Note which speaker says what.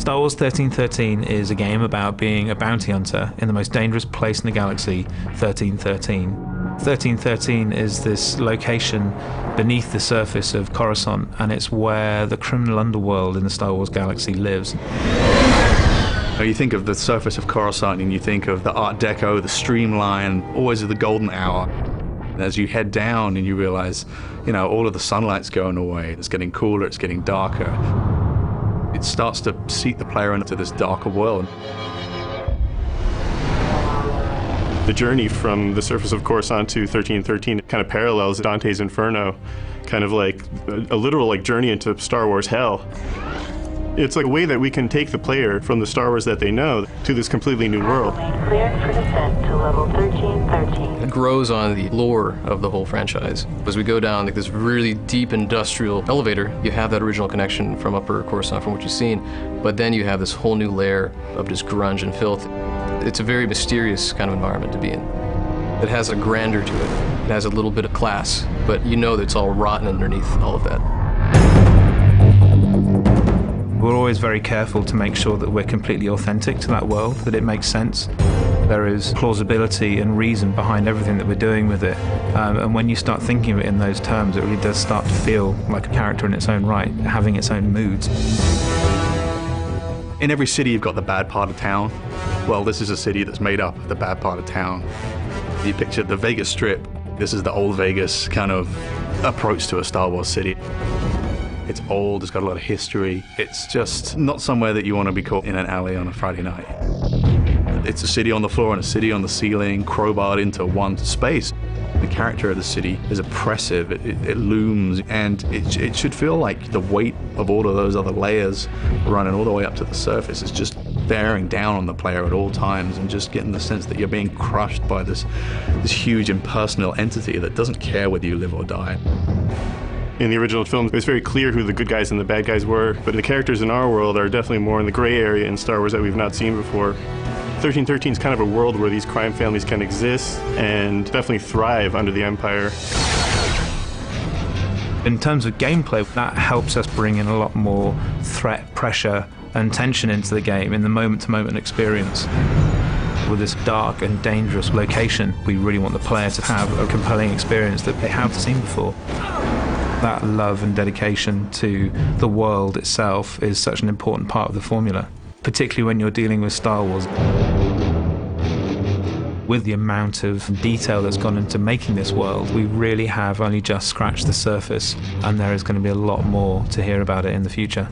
Speaker 1: Star Wars 1313 is a game about being a bounty hunter in the most dangerous place in the galaxy, 1313. 1313 is this location beneath the surface of Coruscant, and it's where the criminal underworld in the Star Wars galaxy lives.
Speaker 2: You think of the surface of Coruscant and you think of the Art Deco, the streamline, always the golden hour. As you head down and you realize, all of the sunlight's going away, it's getting cooler, it's getting darker. It starts to seat the player into this darker world.
Speaker 3: The journey from the surface of Coruscant to 1313 kind of parallels Dante's Inferno, kind of like a literal journey into Star Wars hell. It's like a way that we can take the player from the Star Wars that they know to this completely new world.
Speaker 4: Cleared for descent to level 1313.
Speaker 5: It grows on the lore of the whole franchise. As we go down this really deep industrial elevator, you have that original connection from Upper Coruscant from what you've seen, but then you have this whole new layer of just grunge and filth. It's a very mysterious kind of environment to be in. It has a grandeur to it. It has a little bit of class, but you know that it's all rotten underneath all of that.
Speaker 1: We're always very careful to make sure that we're completely authentic to that world, that it makes sense. There is plausibility and reason behind everything that we're doing with it. And when you start thinking of it in those terms, it really does start to feel like a character in its own right, having its own moods.
Speaker 2: In every city, you've got the bad part of town. Well, this is a city that's made up of the bad part of town. You picture the Vegas Strip. This is the old Vegas kind of approach to a Star Wars city. It's old, it's got a lot of history. It's just not somewhere that you want to be caught in an alley on a Friday night. It's a city on the floor and a city on the ceiling, crowbarred into one space. The character of the city is oppressive, it looms, and it should feel like the weight of all of those other layers running all the way up to the surface is just bearing down on the player at all times, and just getting the sense that you're being crushed by this huge impersonal entity that doesn't care whether you live or die.
Speaker 3: In the original film, it was very clear who the good guys and the bad guys were, but the characters in our world are definitely more in the gray area in Star Wars that we've not seen before. 1313 is kind of a world where these crime families can exist and definitely thrive under the Empire.
Speaker 1: In terms of gameplay, that helps us bring in a lot more threat, pressure, and tension into the game in the moment-to-moment experience. With this dark and dangerous location, we really want the player to have a compelling experience that they haven't seen before. That love and dedication to the world itself is such an important part of the formula, particularly when you're dealing with Star Wars. With the amount of detail that's gone into making this world, we really have only just scratched the surface, and there is going to be a lot more to hear about it in the future.